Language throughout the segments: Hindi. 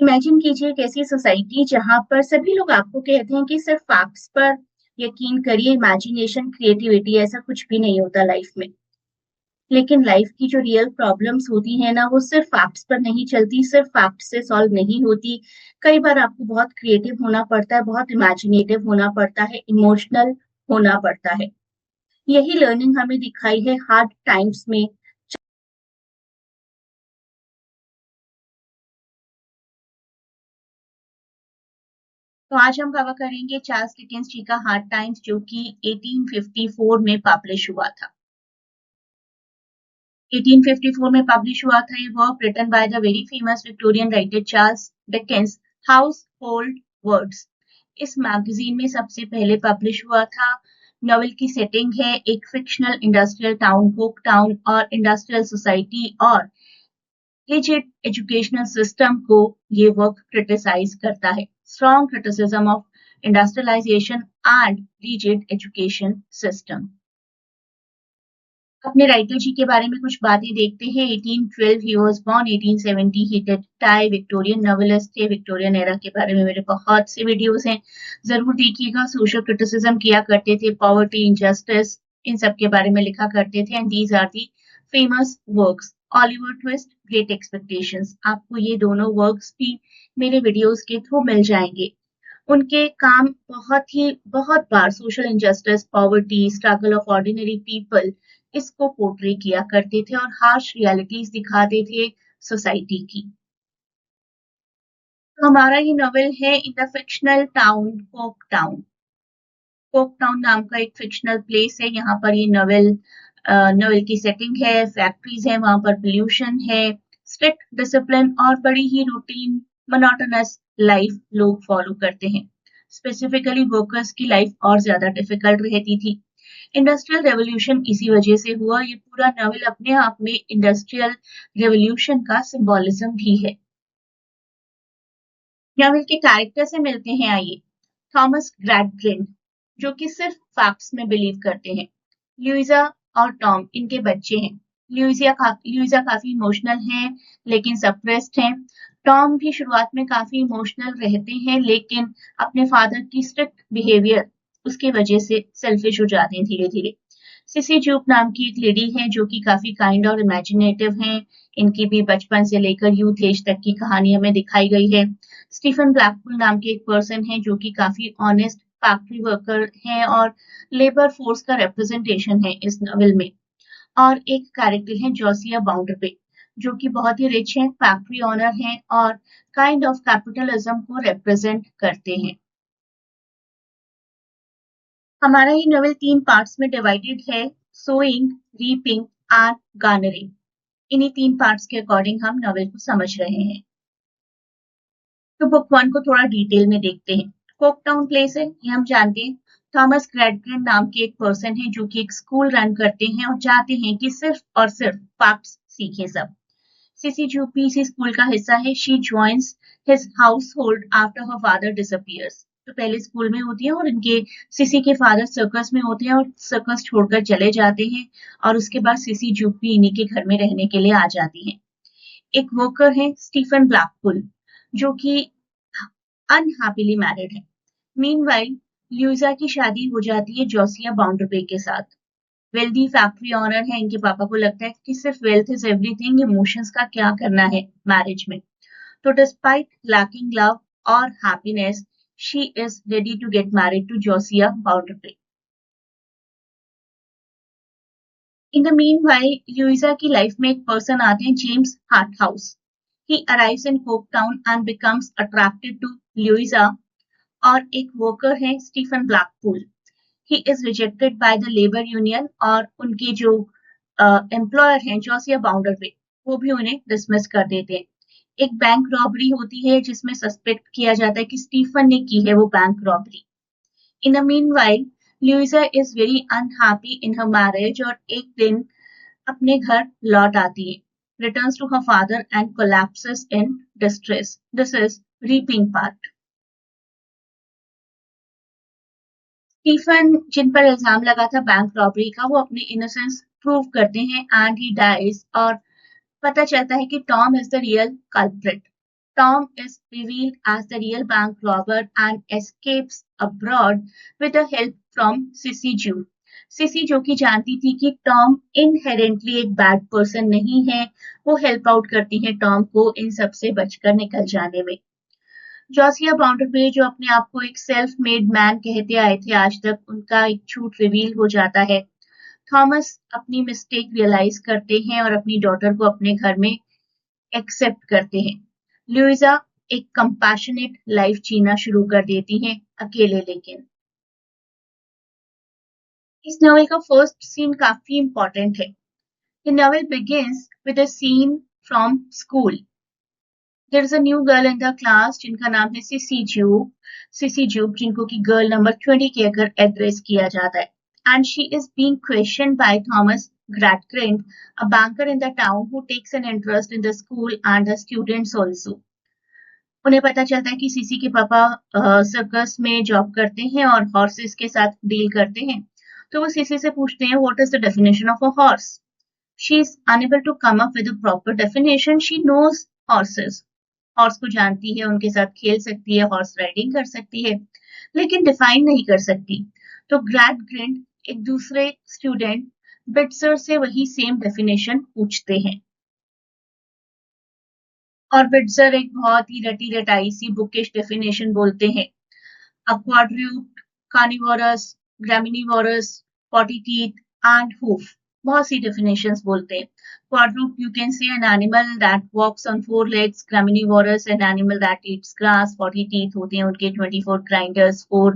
इमेजिन कीजिए एक ऐसी सोसाइटी जहां पर सभी लोग आपको कहते हैं कि सिर्फ फैक्ट्स पर यकीन करिए, इमेजिनेशन, क्रिएटिविटी ऐसा कुछ भी नहीं होता लाइफ में। लेकिन लाइफ की जो रियल प्रॉब्लम्स होती हैं ना, वो सिर्फ फैक्ट्स पर नहीं चलती, सिर्फ फैक्ट्स से सॉल्व नहीं होती। कई बार आपको बहुत क्रिएटिव होना पड़ता है, बहुत इमेजिनेटिव होना पड़ता है, इमोशनल होना पड़ता है। यही लर्निंग हमें दिखाई है हार्ड टाइम्स में। तो आज हम कवर करेंगे चार्ल्स डिकेंस जी का हार्ड टाइम्स, जो कि 1854 में पब्लिश हुआ था। 1854 में पब्लिश हुआ था ये work, written by the very famous Victorian writer Charles Dickens, household words. इस मैगजीन में सबसे पहले पब्लिश हुआ था। नॉवेल की सेटिंग है एक fictional industrial town, Coketown, और इंडस्ट्रियल सोसाइटी और रिजिड एजुकेशनल सिस्टम को ये वर्क क्रिटिसाइज करता है। Strong criticism of industrialisation and rigid education system. अपने राइटर जी के बारे में कुछ बातें देखते हैं। 1812 ही वाज बोर्न, 1870 ही डिड डाई। विक्टोरियन नॉवेलिस्ट थे। विक्टोरियन एरा के बारे में मेरे बहुत से वीडियोस हैं, जरूर देखिएगा। सोशल क्रिटिसिज्म किया करते थे, पॉवर्टी, इनजस्टिस, इन सब के बारे में लिखा करते थे। And these are the famous works. Oliver Twist, Great Expectations, आपको ये दोनों वर्क्स भी मेरे वीडियोस के थ्रू मिल जाएंगे। उनके काम बहुत बार social injustice, poverty, struggle of ordinary people, इसको पोर्ट्रे किया करते थे और हार्श रियलिटीज दिखाते थे सोसाइटी की। तो हमारा ये नॉवेल है in the fictional town Coke town. Coke town नाम का एक फिक्शनल प्लेस है। यहाँ पर ये नॉवेल की सेटिंग है। फैक्ट्रीज है, वहां पर पोल्यूशन है, स्ट्रिक्ट डिसिप्लिन और बड़ी ही रूटीन मोनोटोनस लाइफ लोग फॉलो करते हैं। स्पेसिफिकली वर्कर्स की लाइफ और ज्यादा डिफिकल्ट रहती थी। इंडस्ट्रियल रेवोल्यूशन इसी वजह से हुआ। ये पूरा नॉवेल अपने आप में इंडस्ट्रियल रेवोल्यूशन का सिंबोलिज्म भी है। नॉवेल के कैरेक्टर से मिलते हैं, आइए। थॉमस ग्रैडग्रिन, जो कि सिर्फ फैक्ट्स में बिलीव करते हैं। ल्यूइजा और टॉम इनके बच्चे हैं। ल्यूइजा काफी इमोशनल हैं, लेकिन सप्रेस्ड हैं। टॉम भी शुरुआत में काफी इमोशनल रहते हैं, लेकिन अपने फादर की स्ट्रिक्ट बिहेवियर उसकी वजह से सेल्फिश हो जाते हैं धीरे धीरे। सिसी जूप नाम की एक लेडी है, जो कि काफी काइंड और इमेजिनेटिव हैं। इनकी भी बचपन से लेकर यूथ एज तक की कहानी हमें दिखाई गई है। स्टीफन ब्लैकपुल नाम के एक पर्सन है, जो कि काफी ऑनेस्ट फैक्ट्री वर्कर हैं और लेबर फोर्स का रिप्रेजेंटेशन है इस नॉवेल में। और एक कैरेक्टर है जोसिया बाउंडरबे, जो कि बहुत ही रिच हैं, फैक्ट्री ओनर हैं और काइंड ऑफ कैपिटलिज्म को रिप्रेजेंट करते हैं। हमारा ये नॉवेल 3 पार्ट्स में डिवाइडेड है, सोइंग, रीपिंग एंड गार्नरिंग। इन्हीं 3 पार्ट्स के अकॉर्डिंग हम नॉवेल को समझ रहे हैं। तो बुक 1 को थोड़ा डिटेल में देखते हैं। कोक टाउन प्लेस है, ये हम जानते हैं। थॉमस ग्रैडग्रिन नाम के एक पर्सन है, जो कि एक स्कूल रन करते हैं और चाहते हैं कि सिर्फ और सिर्फ फैक्ट्स सीखें सब। सिसी जू भी इसी स्कूल का हिस्सा है। She joins his house hold after her father disappears. तो पहले स्कूल में होती है और इनके सिसी के फादर सर्कस में होते हैं और सर्कस छोड़कर चले जाते हैं। और उसके बाद सिसी जू भी इन्हीं के घर में रहने के लिए आ जाती है। एक वर्कर है स्टीफन ब्लैकपुल, जो कि अनहैपीली मैरिड है। मीनवाइल ल्यूइजा की शादी हो जाती है जोसिया बाउंडरबे के साथ। वेल्दी फैक्ट्री ऑनर है। इनके पापा को लगता है कि सिर्फ वेल्थ इज एवरीथिंग, इमोशंस का क्या करना है मैरिज में। तो डिस्पाइट लैकिंग लव और happiness, she is ready to get married to Josiah Bounderby. In the meanwhile Louisa की लाइफ में एक पर्सन आते हैं, James Harthouse. He arrives in Coketown and becomes attracted to Louisa. और एक वर्कर है Stephen Blackpool. He is rejected by the labour union और उनके जो एम्प्लॉयर हैं जोसिया बाउंडरबे, वो भी उन्हें डिसमिस कर देते हैं। एक बैंक रॉबरी होती है, जिसमें सस्पेक्ट किया जाता है कि स्टीफन ने की है वो bank robbery. In the meanwhile Louisa is very unhappy in her marriage और एक दिन अपने घर लौट आती है। Returns to her father and collapses in distress. This is reaping part. Stephen, जिन पर इल्जाम लगा था बैंक रॉबरी का, वो अपनी इनोसेंस प्रूव करते हैं एंड ही डाइज। और पता चलता है कि Tom is the real culprit. Tom is revealed as the real bank robber and escapes abroad with the help from Sissy Ju. Sissy जो कि जानती थी कि टॉम इनहेरेंटली एक बैड पर्सन नहीं है, वो हेल्प आउट करती है टॉम को इन सब से बचकर निकल जाने में। जॉसिया बाउंडरबे जो अपने आप को एक सेल्फ मेड मैन कहते आए थे आज तक, उनका एक झूठ रिवील हो जाता है। थॉमस अपनी मिस्टेक रियलाइज करते हैं और अपनी डॉटर को अपने घर में एक्सेप्ट करते हैं। लुइजा एक कंपैशनेट लाइफ जीना शुरू कर देती हैं, अकेले लेकिन। इस नॉवेल का फर्स्ट सीन काफी इंपॉर्टेंट है। The novel begins with a scene from school. There is a new girl in the class जिनका नाम है सिसी जूब जिनको कि गर्ल नंबर 20 कहकर एड्रेस किया जाता है। And she is being questioned by Thomas Gradgrind, a banker in the town who takes an interest in the school and the students also. उन्हें पता चलता है कि सीसी के पापा सर्कस में जॉब करते हैं और हॉर्सेस के साथ डील करते हैं। तो वो सीसी से पूछते हैं what is the definition of a horse. She is unable to come up with a proper definition. She knows horses, horse को जानती है, उनके साथ खेल सकती है, हॉर्स राइडिंग कर सकती है, लेकिन डिफाइन नहीं कर सकती। तो ग्रैडग्रिंड एक दूसरे स्टूडेंट बिटसर से वही सेम डेफिनेशन पूछते हैं और बिटसर एक बहुत ही रटी रटाई सी बुकिश डेफिनेशन बोलते हैं। A quadruped, carnivorous, graminevorous, potty teeth, and hoof. बहुत सी definitions बोलते हैं। Quadruped, you can say an animal that walks on 4 legs. Graminivorous, an animal that eats grass. Potty teeth होते हैं उनके 24 grinders, 4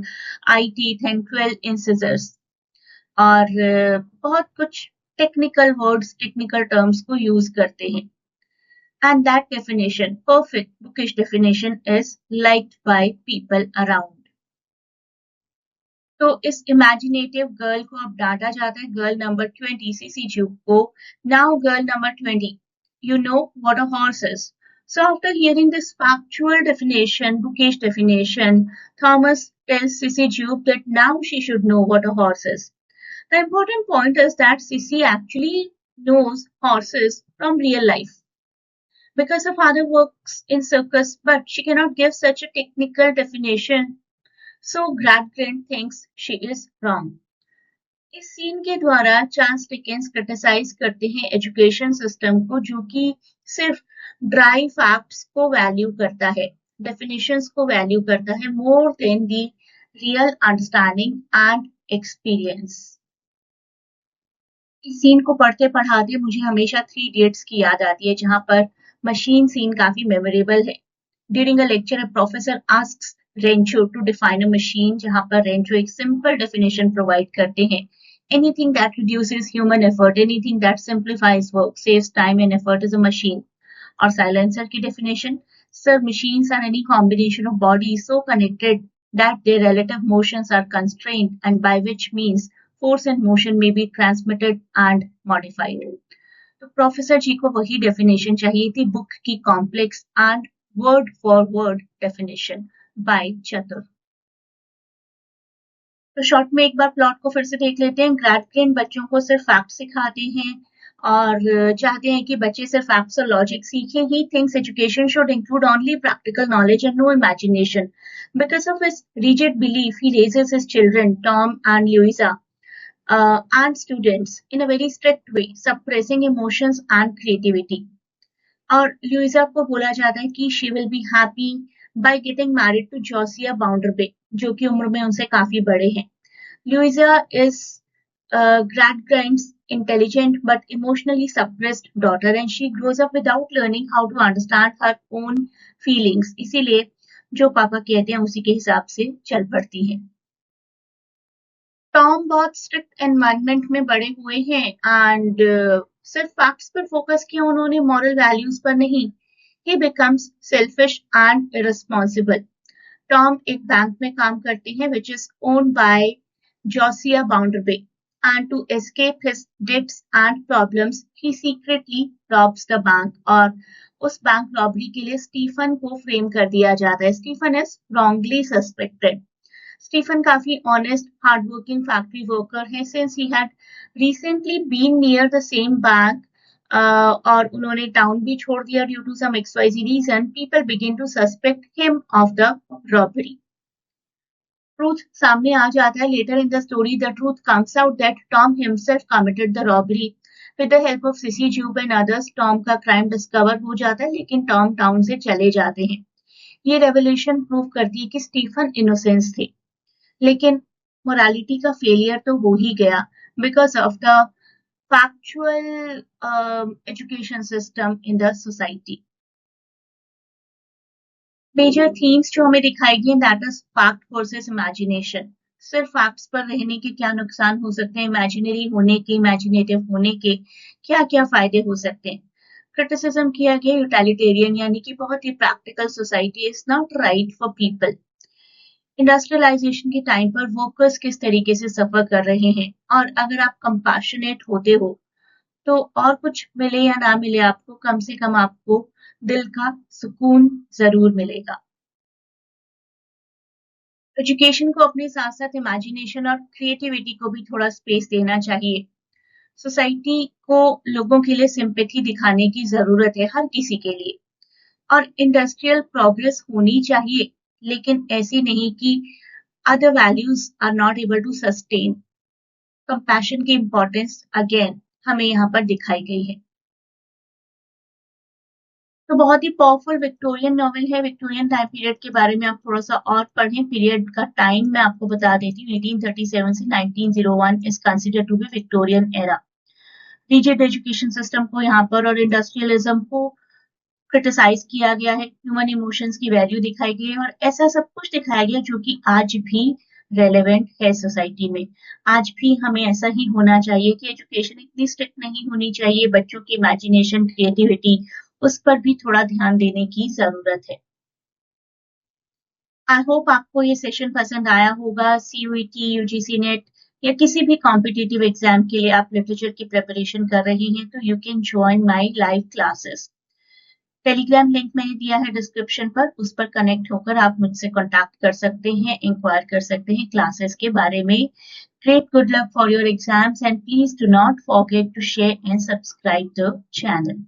eye teeth and 12 incisors. और बहुत कुछ टेक्निकल वर्ड्स, टेक्निकल टर्म्स को यूज करते हैं। And that definition, perfect bookish definition, is liked by people around. तो इस इमेजिनेटिव गर्ल को अब डांटा जाता है, गर्ल नंबर 20 सीसी जूब को। Now girl number 20, you know what a horse is. So after hearing this factual definition, bookish definition, Thomas tells Sissy Jupe that now she should know what a horse is. The important point is that Sissy actually knows horses from real life. Because her father works in circus, but she cannot give such a technical definition. So Gradgrind thinks she is wrong. इस सीन के द्वारा चार्ल्स डिकेंस क्रिटिसाइज करते हैं एजुकेशन सिस्टम को, जो कि सिर्फ ड्राई फैक्ट्स को वैल्यू करता है, डेफिनेशंस को वैल्यू करता है more than the real understanding and experience. इस सीन को पढ़ते पढ़ाते मुझे हमेशा 3 इडियट्स की याद आती है, जहां पर मशीन सीन काफी मेमोरेबल है। During a lecture a professor asks Rancho to define a machine, जहां पर रेंचो एक सिंपल डेफिनेशन प्रोवाइड करते हैं। Anything that reduces human effort, anything that simplifies work, saves time and effort is a machine. और साइलेंसर की definition, sir machines are any combination of bodies so connected that their relative motions are constrained, and by which means force and motion may be transmitted and modified. तो प्रोफेसर जी को वही डेफिनेशन चाहिए थी, बुक की complex and word for word definition bye चतुर। तो शॉर्ट में एक बार प्लॉट को फिर से देख लेते हैं। ग्रैडग्रिंड बच्चों को सिर्फ फैक्ट सिखाते हैं और चाहते हैं कि बच्चे सिर्फ फैक्ट्स और लॉजिक सीखें। He thinks education should include only practical knowledge and no imagination. Because of his rigid belief, he raises his children, Tom and Louisa, and students in a very strict way, suppressing emotions and creativity. और लुइजा को बोला जाता है कि she will be happy by getting married to Josiah Bounderby, जो कि उम्र में उनसे काफी बड़े हैं। Louisa is Gradgrind's intelligent but emotionally suppressed daughter, and she grows up without learning how to understand her own feelings. इसीलिए जो पापा कहते हैं उसी के हिसाब से चल पड़ती है। टॉम बहुत स्ट्रिक्ट एनवायरनमेंट में बड़े हुए हैं एंड सिर्फ फैक्ट्स पर फोकस किया उन्होंने, मॉरल वैल्यूज पर नहीं। He becomes selfish and irresponsible. Tom एक बैंक में काम करते हैं which is owned by Josiah Bounderby, and to escape his debts and problems, he secretly robs the bank. और उस बैंक रॉबरी के लिए स्टीफन को फ्रेम कर दिया जाता है। Stephen is wrongly suspected. Stephen काफी ऑनेस्ट, हार्डवर्किंग फैक्ट्री वर्कर है, since he had recently been near the same bank और उन्होंने टाउन भी छोड़ दिया due to some XYZ reason, people begin to suspect him of the robbery. Truth सामने आ जाता है। Later in the story the truth comes out that Tom himself committed the robbery with the help of Sissy Jupe and others. Tom का क्राइम डिस्कवर हो जाता है, लेकिन टॉम टाउन से चले जाते हैं। ये रेवोल्यूशन प्रूव करती है कि स्टीफन इनोसेंस थे, लेकिन मोरालिटी का फेलियर तो हो ही गया because of the factual education system in the society. Major themes जो हमें दिखाई गई that is fact versus imagination. सिर्फ फैक्ट्स पर रहने के क्या नुकसान हो सकते हैं, इमेजिनरी होने के, इमेजिनेटिव होने के क्या क्या फायदे हो सकते हैं। क्रिटिसिज्म किया गया यूटिलिटेरियन यानी कि बहुत ही practical society is not right for people. Industrialization के टाइम पर वर्कर्स किस तरीके से सफर कर रहे हैं, और अगर आप कंपैशनेट होते हो तो और कुछ मिले या ना मिले आपको, कम से कम आपको दिल का सुकून जरूर मिलेगा। एजुकेशन को अपने साथ साथ इमेजिनेशन और क्रिएटिविटी को भी थोड़ा स्पेस देना चाहिए। सोसाइटी को लोगों के लिए सिंपैथी दिखाने की जरूरत है, हर किसी के लिए। और इंडस्ट्रियल प्रोग्रेस होनी चाहिए, लेकिन ऐसी नहीं कि other values are not able to sustain। Compassion की इंपॉर्टेंस अगेन हमें यहाँ पर दिखाई गई है। तो बहुत ही पावरफुल विक्टोरियन नॉवेल है। विक्टोरियन टाइम पीरियड के बारे में आप थोड़ा सा और पढ़ें। पीरियड का टाइम मैं आपको बता देती हूँ। 1837 से 1901 is considered to be Victorian era. Rigid education system को यहाँ पर और इंडस्ट्रियलिज्म को क्रिटिसाइज किया गया है। ह्यूमन इमोशंस की वैल्यू दिखाई गई है और ऐसा सब कुछ दिखाया गया जो कि आज भी रेलेवेंट है सोसाइटी में। आज भी हमें ऐसा ही होना चाहिए कि एजुकेशन इतनी स्ट्रिक्ट नहीं होनी चाहिए। बच्चों की इमेजिनेशन, क्रिएटिविटी, उस पर भी थोड़ा ध्यान देने की जरूरत है। आई होप आपको ये सेशन पसंद आया होगा। CUET, UGC नेट या किसी भी कॉम्पिटिटिव एग्जाम के लिए आप लिटरेचर की प्रिपरेशन कर रहे हैं तो you can join my live classes. Telegram link मैंने दिया है डिस्क्रिप्शन पर, उस पर कनेक्ट होकर आप मुझसे कॉन्टैक्ट कर सकते हैं, इंक्वायर कर सकते हैं क्लासेस के बारे में। Great good luck for your exams and please do not forget to share and subscribe the channel.